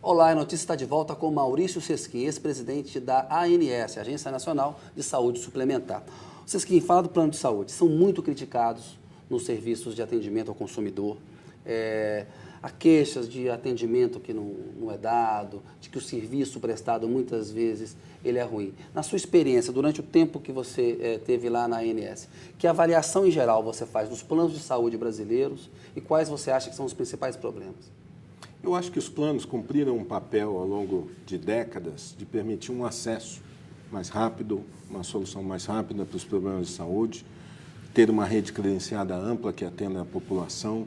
Olá, a notícia está de volta com Maurício Sesquim, ex-presidente da ANS, Agência Nacional de Saúde Suplementar. Sesquim, fala do plano de saúde. São muito criticados nos serviços de atendimento ao consumidor. Há queixas de atendimento que não é dado, de que o serviço prestado muitas vezes ele é ruim. Na sua experiência, durante o tempo que você teve lá na ANS, que avaliação em geral você faz dos planos de saúde brasileiros e quais você acha que são os principais problemas? Eu acho que os planos cumpriram um papel ao longo de décadas de permitir um acesso mais rápido, uma solução mais rápida para os problemas de saúde, ter uma rede credenciada ampla que atenda a população.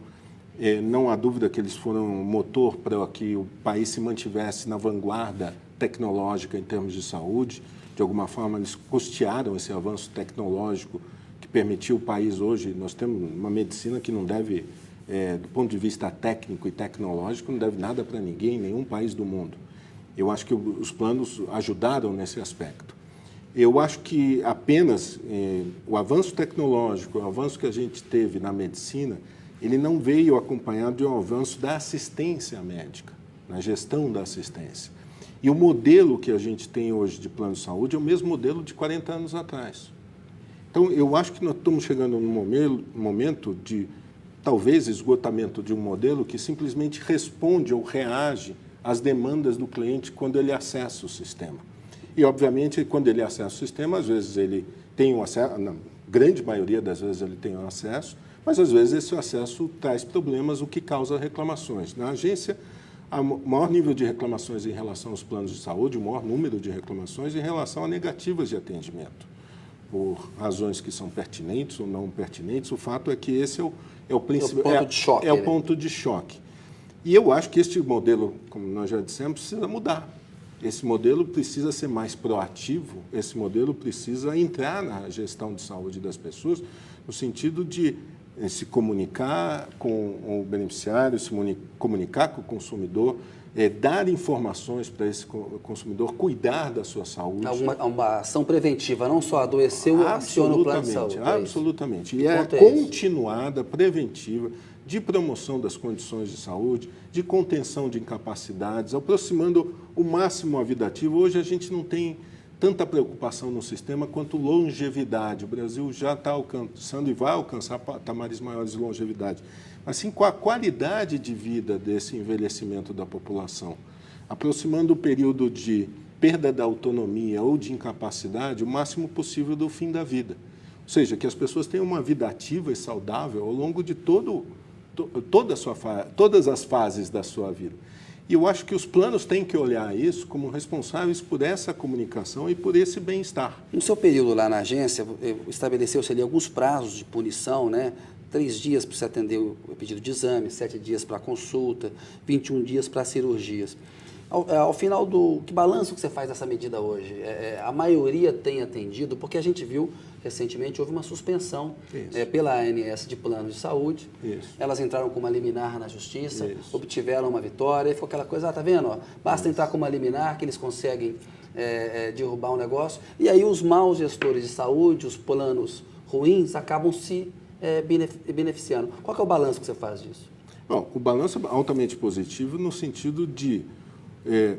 Não há dúvida que eles foram um motor para que o país se mantivesse na vanguarda tecnológica em termos de saúde. De alguma forma, eles custearam esse avanço tecnológico que permitiu o país hoje. Nós temos uma medicina que não deve, do ponto de vista técnico e tecnológico, não deve nada para ninguém, nenhum país do mundo. Eu acho que os planos ajudaram nesse aspecto. Eu acho que apenas o avanço tecnológico, o avanço que a gente teve na medicina, ele não veio acompanhado de um avanço da assistência médica, na gestão da assistência. E o modelo que a gente tem hoje de plano de saúde é o mesmo modelo de 40 anos atrás. Então, eu acho que nós estamos chegando num momento de, talvez, esgotamento de um modelo que simplesmente responde ou reage às demandas do cliente quando ele acessa o sistema. E, obviamente, quando ele acessa o sistema, às vezes ele tem um acesso, na grande maioria das vezes ele tem um acesso, mas às vezes esse acesso traz problemas, o que causa reclamações. Na agência, há o maior nível de reclamações em relação aos planos de saúde, o maior número de reclamações em relação a negativas de atendimento, por razões que são pertinentes ou não pertinentes. O fato é que esse é o principal, ponto de choque, o ponto de choque. E eu acho que este modelo, como nós já dissemos, precisa mudar. Esse modelo precisa ser mais proativo, esse modelo precisa entrar na gestão de saúde das pessoas, no sentido de se comunicar com o beneficiário, se comunicar com o consumidor, dar informações para esse consumidor, cuidar da sua saúde. Uma ação preventiva, não só adoeceu, aciona o plano de saúde. Absolutamente. E é continuada, preventiva, de promoção das condições de saúde, de contenção de incapacidades, aproximando o máximo a vida ativa. Hoje a gente não tem tanta preocupação no sistema quanto longevidade. O Brasil já está alcançando e vai alcançar patamares maiores de longevidade. Mas sim com a qualidade de vida desse envelhecimento da população, aproximando o período de perda da autonomia ou de incapacidade o máximo possível do fim da vida. Ou seja, que as pessoas tenham uma vida ativa e saudável ao longo de todas as fases da sua vida. E eu acho que os planos têm que olhar isso como responsáveis por essa comunicação e por esse bem-estar. No seu período lá na agência, estabeleceu-se ali alguns prazos de punição, né? 3 dias para você atender o pedido de exame, 7 dias para consulta, 21 dias para cirurgias. Ao final que balanço que você faz dessa medida hoje? A maioria tem atendido, porque a gente viu recentemente, houve uma suspensão pela ANS de planos de saúde. Isso. Elas entraram com uma liminar na justiça, obtiveram uma vitória, e ficou aquela coisa, tá vendo? Ó, basta entrar com uma liminar que eles conseguem derrubar um negócio. E aí os maus gestores de saúde, os planos ruins, acabam se beneficiando. Qual que é o balanço que você faz disso? Bom, o balanço é altamente positivo no sentido de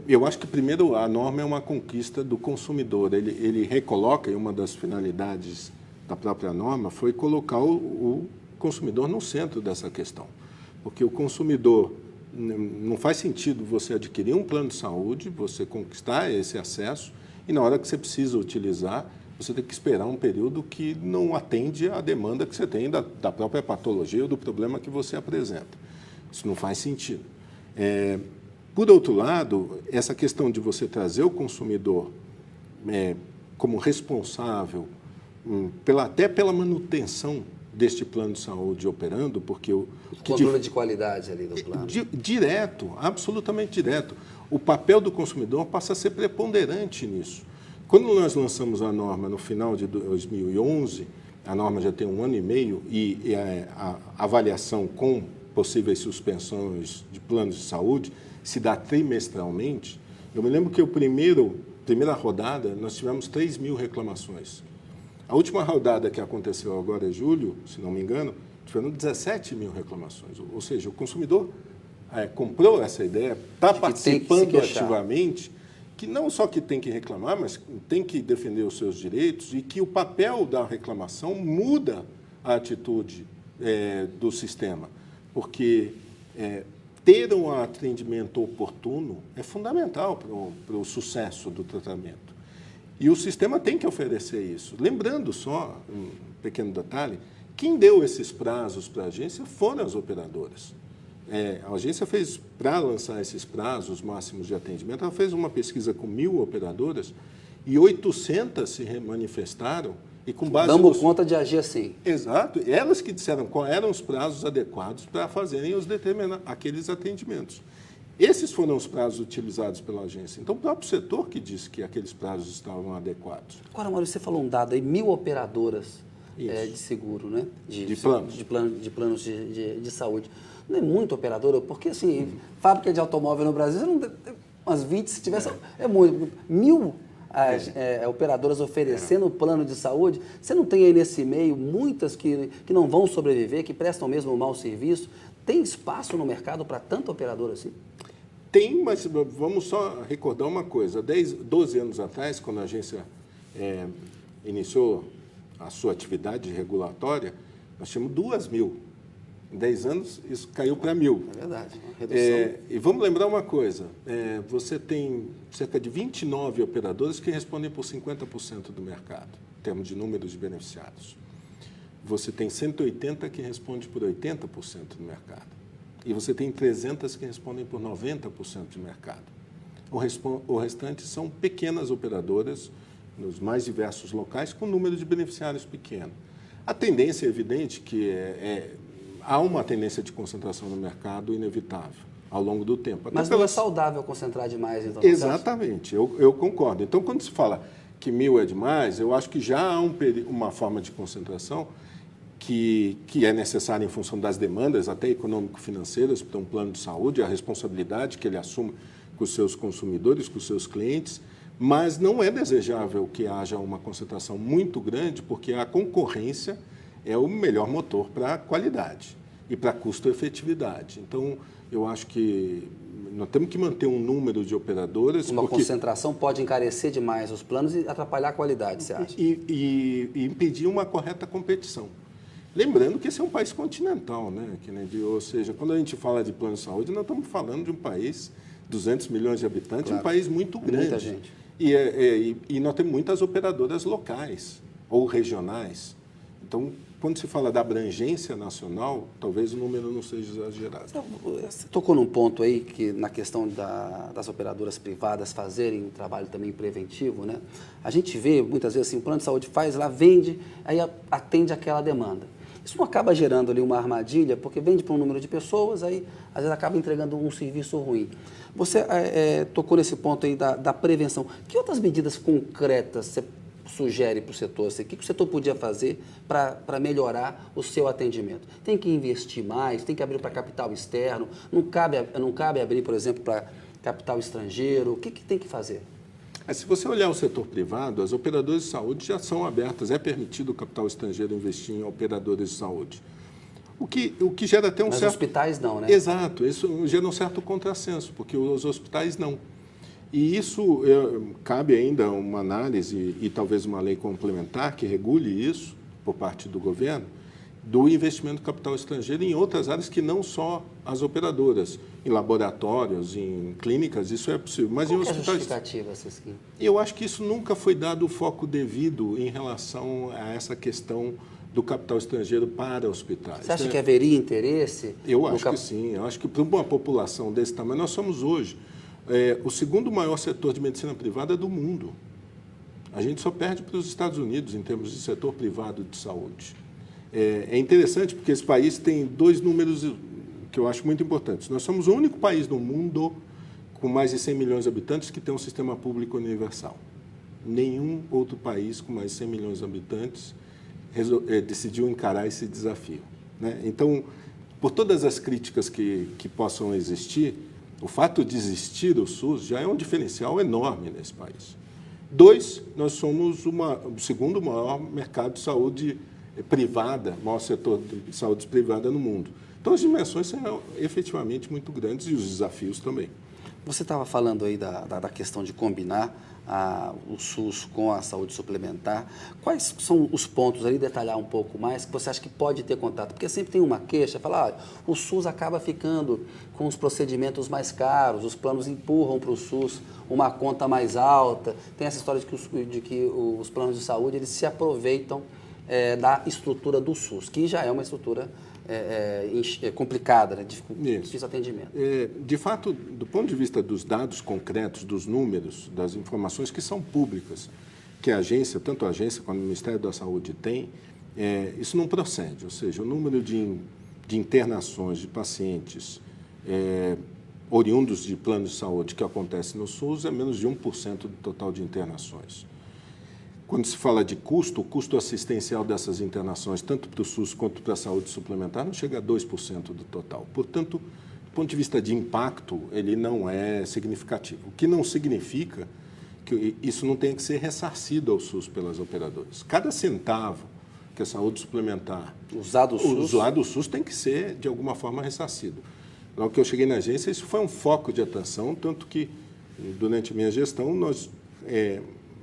eu acho que, primeiro, a norma é uma conquista do consumidor. Ele recoloca, e uma das finalidades da própria norma foi colocar o consumidor no centro dessa questão. Porque o consumidor, não faz sentido você adquirir um plano de saúde, você conquistar esse acesso, e na hora que você precisa utilizar, você tem que esperar um período que não atende à demanda que você tem da própria patologia ou do problema que você apresenta. Isso não faz sentido. Por outro lado, essa questão de você trazer o consumidor como responsável até pela manutenção deste plano de saúde operando, porque o controle de qualidade ali do plano. Direto, absolutamente direto. O papel do consumidor passa a ser preponderante nisso. Quando nós lançamos a norma no final de 2011, a norma já tem 1 ano e meio, e a avaliação com possíveis suspensões de planos de saúde se dá trimestralmente. Eu me lembro que primeira rodada, nós tivemos 3.000 reclamações. A última rodada que aconteceu agora em julho, se não me engano, tiveram 17.000 reclamações. Ou seja, o consumidor comprou essa ideia, está que participando ativamente, que não só que tem que reclamar, mas tem que defender os seus direitos e que o papel da reclamação muda a atitude do sistema. Porque ter um atendimento oportuno é fundamental para o sucesso do tratamento. E o sistema tem que oferecer isso. Lembrando só, um pequeno detalhe, quem deu esses prazos para a agência foram as operadoras. A agência fez, para lançar esses prazos máximos de atendimento, ela fez uma pesquisa com 1.000 operadoras e 800 se manifestaram. E com base dando conta de agir assim. Exato. Elas que disseram quais eram os prazos adequados para fazerem aqueles atendimentos. Esses foram os prazos utilizados pela agência. Então, o próprio setor que disse que aqueles prazos estavam adequados. Agora, Maurício, você falou um dado aí, 1.000 operadoras de seguro, né? De planos. De planos de saúde. Não é muito operadora, porque, assim, fábrica de automóvel no Brasil, você não tem umas 20, se tivesse... É muito. 1.000 operadoras oferecendo plano de saúde, você não tem aí nesse meio muitas que não vão sobreviver, que prestam mesmo um mau serviço? Tem espaço no mercado para tanta operadora assim? Tem, mas vamos só recordar uma coisa. 12 anos atrás, quando a agência iniciou a sua atividade regulatória, nós tínhamos 2.000. Em 10 anos, isso caiu para 1.000. É verdade, uma redução. E vamos lembrar uma coisa, você tem cerca de 29 operadoras que respondem por 50% do mercado, em termos de números de beneficiários. Você tem 180 que respondem por 80% do mercado. E você tem 300 que respondem por 90% do mercado. O restante são pequenas operadoras, nos mais diversos locais, com número de beneficiários pequeno. A tendência é evidente que há uma tendência de concentração no mercado inevitável ao longo do tempo. Mas não é saudável concentrar demais, então? Exatamente, eu concordo. Então, quando se fala que 1.000 é demais, eu acho que já há uma forma de concentração que é necessária em função das demandas, até econômico-financeiras, para um plano de saúde, a responsabilidade que ele assume com os seus consumidores, com os seus clientes, mas não é desejável que haja uma concentração muito grande, porque a concorrência é o melhor motor para a qualidade e para a custo-efetividade. Então, eu acho que nós temos que manter um número de operadoras... Uma concentração pode encarecer demais os planos e atrapalhar a qualidade, você acha? E impedir uma correta competição. Lembrando que esse é um país continental, né, Kennedy? Ou seja, quando a gente fala de plano de saúde, nós estamos falando de um país, 200 milhões de habitantes, claro, um país muito grande. Muita gente. E nós temos muitas operadoras locais ou regionais. Então, quando se fala da abrangência nacional, talvez o número não seja exagerado. Você tocou num ponto aí, que na questão das operadoras privadas fazerem um trabalho também preventivo, né? A gente vê, muitas vezes, assim, o plano de saúde faz lá, vende, aí atende aquela demanda. Isso não acaba gerando ali uma armadilha, porque vende para um número de pessoas, aí às vezes acaba entregando um serviço ruim. Você tocou nesse ponto aí da prevenção. Que outras medidas concretas você sugere para o setor? O que o setor podia fazer para melhorar o seu atendimento? Tem que investir mais, tem que abrir para capital externo, não cabe abrir, por exemplo, para capital estrangeiro. O que tem que fazer? Se você olhar o setor privado, as operadoras de saúde já são abertas, é permitido o capital estrangeiro investir em operadoras de saúde. O que gera até um Mas certo... os hospitais não, né? Exato, isso gera um certo contrassenso, porque os hospitais não. E isso cabe ainda uma análise e talvez uma lei complementar que regule isso, por parte do governo, do investimento do capital estrangeiro em outras áreas que não só as operadoras, em laboratórios, em clínicas, isso é possível. Mas Qual em hospitais... é a justificativa, Sesquim? Eu acho que isso nunca foi dado o foco devido em relação a essa questão do capital estrangeiro para hospitais. Você acha que haveria interesse? Eu acho que sim. Eu acho que para uma população desse tamanho, nós somos hoje o segundo maior setor de medicina privada do mundo. A gente só perde para os Estados Unidos em termos de setor privado de saúde. É interessante porque esse país tem dois números que eu acho muito importantes. Nós somos o único país no mundo com mais de 100 milhões de habitantes que tem um sistema público universal. Nenhum outro país com mais de 100 milhões de habitantes decidiu encarar esse desafio, né? Então, por todas as críticas que possam existir, o fato de existir o SUS já é um diferencial enorme nesse país. 2, nós somos o segundo maior mercado de saúde privada, maior setor de saúde privada no mundo. Então, as dimensões são efetivamente muito grandes e os desafios também. Você estava falando aí da questão de combinar o SUS com a saúde suplementar. Quais são os pontos ali, detalhar um pouco mais, que você acha que pode ter contato? Porque sempre tem uma queixa, falar, o SUS acaba ficando com os procedimentos mais caros, os planos empurram para o SUS uma conta mais alta. Tem essa história de que os planos de saúde eles se aproveitam da estrutura do SUS, que já é uma estrutura complicada, né? Difícil atendimento. De fato, do ponto de vista dos dados concretos, dos números, das informações que são públicas, que a agência, tanto a agência quanto o Ministério da Saúde tem, isso não procede. Ou seja, o número de internações de pacientes oriundos de planos de saúde que acontece no SUS é menos de 1% do total de internações. Quando se fala de custo, o custo assistencial dessas internações, tanto para o SUS quanto para a saúde suplementar, não chega a 2% do total. Portanto, do ponto de vista de impacto, ele não é significativo. O que não significa que isso não tenha que ser ressarcido ao SUS pelas operadoras. Cada centavo que a saúde suplementar usado o SUS tem que ser, de alguma forma, ressarcido. Logo que eu cheguei na agência, isso foi um foco de atenção, tanto que, durante a minha gestão, nós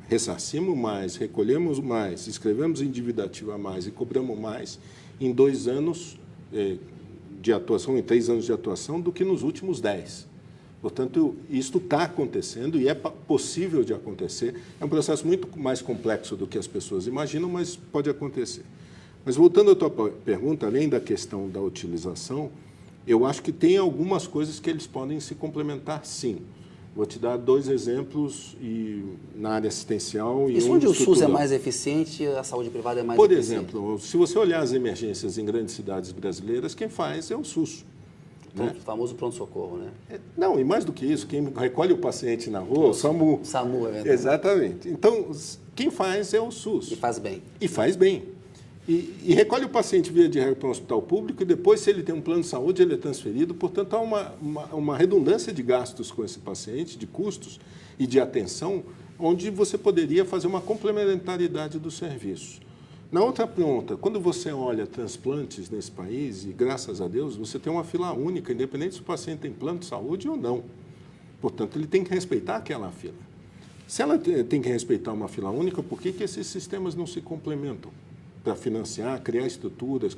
ressarcimos mais, recolhemos mais, escrevemos endividativo a mais e cobramos mais em 2 anos de atuação, em 3 anos de atuação, do que nos últimos 10. Portanto, isso está acontecendo e é possível de acontecer. É um processo muito mais complexo do que as pessoas imaginam, mas pode acontecer. Mas, voltando à tua pergunta, além da questão da utilização, eu acho que tem algumas coisas que eles podem se complementar, sim. Vou te dar 2 exemplos na área assistencial. Isso onde o SUS é mais eficiente, a saúde privada é mais Por eficiente? exemplo, se você olhar as emergências em grandes cidades brasileiras, quem faz é o SUS. O famoso pronto-socorro, né? Não, e mais do que isso, quem recolhe o paciente na rua, o SAMU. SAMU, é verdade. Exatamente. Então, quem faz é o SUS. E faz bem. E faz bem. E recolhe o paciente via de regra para um hospital público e depois, se ele tem um plano de saúde, ele é transferido. Portanto, há uma redundância de gastos com esse paciente, de custos e de atenção, onde você poderia fazer uma complementaridade dos serviços. Na outra ponta, quando você olha transplantes nesse país, e graças a Deus, você tem uma fila única, independente se o paciente tem plano de saúde ou não. Portanto, ele tem que respeitar aquela fila. Se ela tem que respeitar uma fila única, por que esses sistemas não se complementam? Para financiar, criar estruturas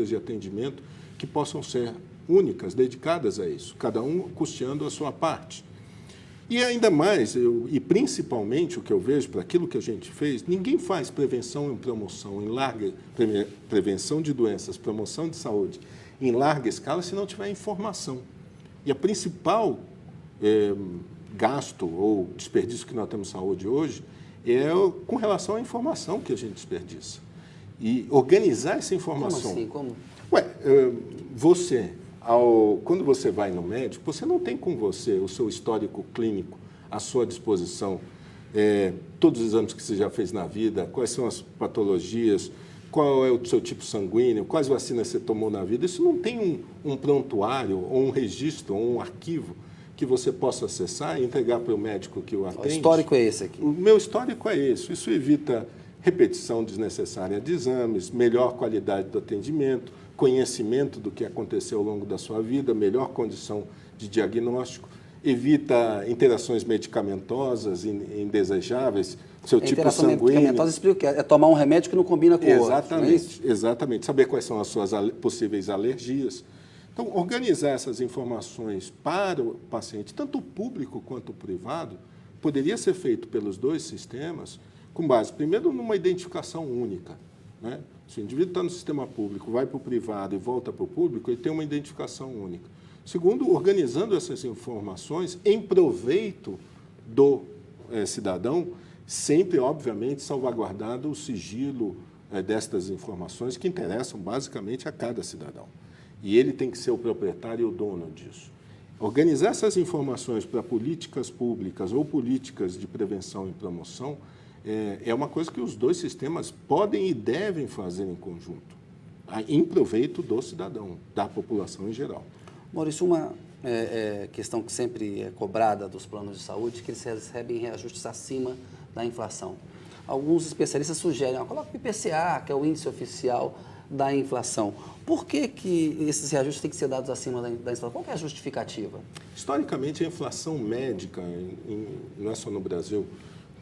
de atendimento que possam ser únicas, dedicadas a isso, cada um custeando a sua parte. E ainda mais, e principalmente o que eu vejo para aquilo que a gente fez, ninguém faz prevenção e promoção em larga, prevenção de doenças, promoção de saúde em larga escala se não tiver informação. E a principal gasto ou desperdício que nós temos em saúde hoje é com relação à informação que a gente desperdiça. E organizar essa informação. Como assim? Como? Quando você vai no médico, você não tem com você o seu histórico clínico à sua disposição, todos os exames que você já fez na vida, quais são as patologias, qual é o seu tipo sanguíneo, quais vacinas você tomou na vida. Isso não tem um prontuário, ou um registro, ou um arquivo que você possa acessar e entregar para o médico que o atende. O histórico é esse aqui. O meu histórico é esse. Isso evita repetição desnecessária de exames, melhor qualidade do atendimento, conhecimento do que aconteceu ao longo da sua vida, melhor condição de diagnóstico, evita interações medicamentosas indesejáveis, seu tipo sanguíneo. Medicamentosa, explica o que é tomar um remédio que não combina com o outro. Exatamente, exatamente. Saber quais são as suas possíveis alergias. Então, organizar essas informações para o paciente, tanto o público quanto o privado, poderia ser feito pelos 2 sistemas, com base, primeiro, numa identificação única. Né? Se o indivíduo está no sistema público, vai para o privado e volta para o público, ele tem uma identificação única. Segundo, organizando essas informações em proveito do cidadão, sempre, obviamente, salvaguardado o sigilo destas informações que interessam basicamente a cada cidadão. E ele tem que ser o proprietário e o dono disso. Organizar essas informações para políticas públicas ou políticas de prevenção e promoção é uma coisa que os 2 sistemas podem e devem fazer em conjunto, em proveito do cidadão, da população em geral. Maurício, uma questão que sempre é cobrada dos planos de saúde é que eles recebem reajustes acima da inflação. alguns especialistas sugerem, coloca o IPCA, que é o índice oficial da inflação. Por que esses reajustes têm que ser dados acima da inflação? Qual que é a justificativa? Historicamente, a inflação médica, não é só no Brasil,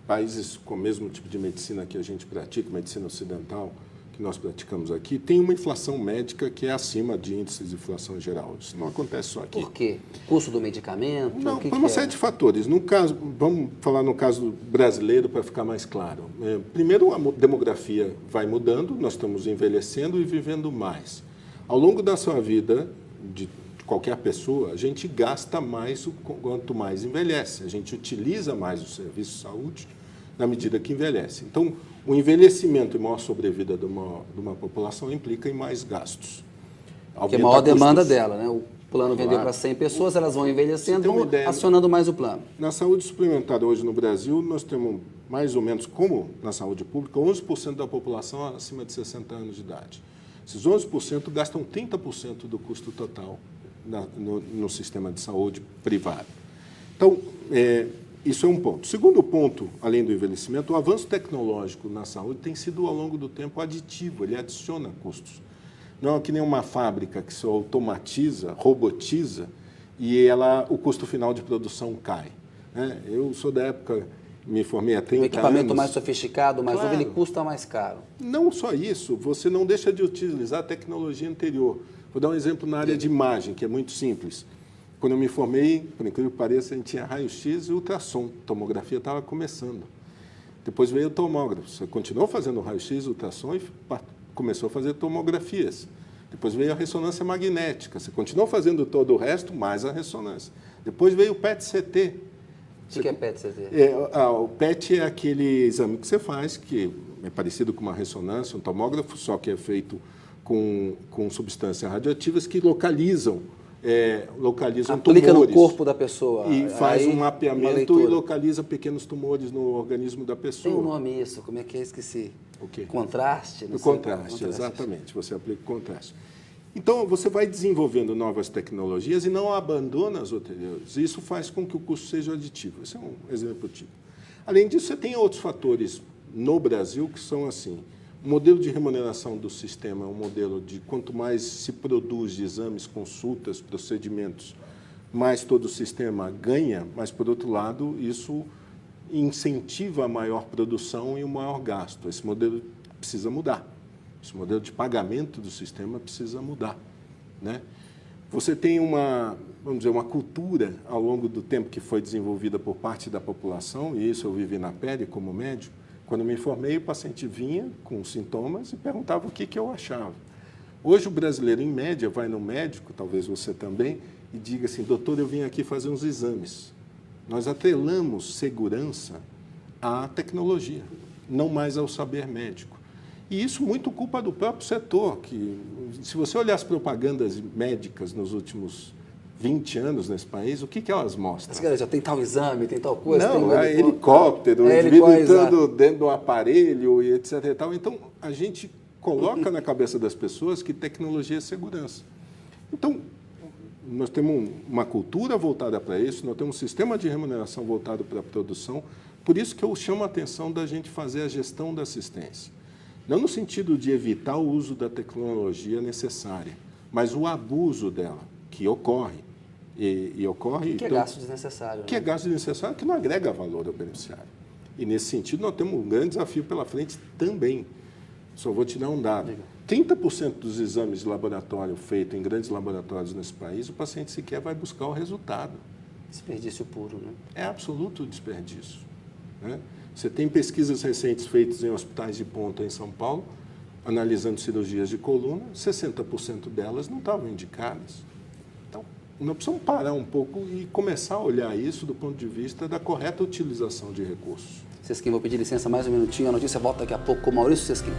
países com o mesmo tipo de medicina que a gente pratica, medicina ocidental, que nós praticamos aqui, tem uma inflação médica que é acima de índices de inflação geral. Isso não acontece só aqui. Por quê? Custo do medicamento? Não, por uma série de fatores. No caso, vamos falar no caso brasileiro para ficar mais claro. Primeiro, a demografia vai mudando, nós estamos envelhecendo e vivendo mais. Ao longo da sua vida, de qualquer pessoa, a gente gasta mais quanto mais envelhece. A gente utiliza mais o serviço de saúde na medida que envelhece. Então, o envelhecimento e maior sobrevida de uma população implica em mais gastos. Porque a maior demanda dela, né? O plano vendeu para 100 pessoas, elas vão envelhecendo, vão acionando mais o plano. Na saúde suplementar hoje no Brasil, nós temos mais ou menos, como na saúde pública, 11% da população acima de 60 anos de idade. Esses 11% gastam 30% do custo total no sistema de saúde privado. Então, isso é um ponto. Segundo ponto, além do envelhecimento, o avanço tecnológico na saúde tem sido, ao longo do tempo, aditivo, ele adiciona custos. Não é que nem uma fábrica que se automatiza, robotiza, e o custo final de produção cai. Eu sou da época, me formei há 30 anos. Um equipamento mais sofisticado, mais novo, ele custa mais caro. Não só isso, você não deixa de utilizar a tecnologia anterior. Vou dar um exemplo na área de imagem, que é muito simples. Quando eu me formei, por incrível que pareça, a gente tinha raio-x e ultrassom. A tomografia estava começando. Depois veio o tomógrafo. Você continuou fazendo raio-x, ultrassom e começou a fazer tomografias. Depois veio a ressonância magnética. Você continuou fazendo todo o resto, mais a ressonância. Depois veio o PET-CT. O que é PET-CT? O PET é aquele exame que você faz, que é parecido com uma ressonância, um tomógrafo, só que é feito com substâncias radioativas que localizam Aplica tumores. no corpo da pessoa. E faz um mapeamento e localiza pequenos tumores no organismo da pessoa. Tem um nome isso, como é que é? Esqueci. O quê? Contraste? O contraste, exatamente. Você aplica o contraste. Então, você vai desenvolvendo novas tecnologias e não abandona as anteriores. Isso faz com que o custo seja aditivo. Esse é um exemplo típico. Além disso, você tem outros fatores no Brasil que são assim. O modelo de remuneração do sistema é um modelo de quanto mais se produz de exames, consultas, procedimentos, mais todo o sistema ganha, mas, por outro lado, isso incentiva a maior produção e o maior gasto. Esse modelo precisa mudar. Esse modelo de pagamento do sistema precisa mudar, né? Você tem vamos dizer, uma cultura ao longo do tempo que foi desenvolvida por parte da população, e isso eu vivi na pele como médico. Quando eu me formei, o paciente vinha com sintomas e perguntava o que eu achava. Hoje, o brasileiro, em média, vai no médico, talvez você também, e diga assim, doutor, eu vim aqui fazer uns exames. Nós atrelamos segurança à tecnologia, não mais ao saber médico. E isso muito culpa do próprio setor, que, se você olhar as propagandas médicas nos últimos 20 anos nesse país, o que elas mostram? Mas, já tem tal exame, tem tal coisa. Não, é helicóptero, o indivíduo entrando dentro do aparelho e etc. E tal. Então, a gente coloca na cabeça das pessoas que tecnologia é segurança. Então, nós temos uma cultura voltada para isso, nós temos um sistema de remuneração voltado para a produção, por isso que eu chamo a atenção da gente fazer a gestão da assistência. Não no sentido de evitar o uso da tecnologia necessária, mas o abuso dela, que ocorre. E ocorre... Que é gasto desnecessário. Que é gasto desnecessário, que não agrega valor ao beneficiário. E, nesse sentido, nós temos um grande desafio pela frente também. Só vou te dar um dado. 30% dos exames de laboratório feitos em grandes laboratórios nesse país, o paciente sequer vai buscar o resultado. Desperdício puro, né? É absoluto desperdício, né? Você tem pesquisas recentes feitas em hospitais de ponta em São Paulo, analisando cirurgias de coluna, 60% delas não estavam indicadas. Então, nós precisamos parar um pouco e começar a olhar isso do ponto de vista da correta utilização de recursos. Sesquim, vou pedir licença mais um minutinho, a notícia volta daqui a pouco com o Maurício Sesquim.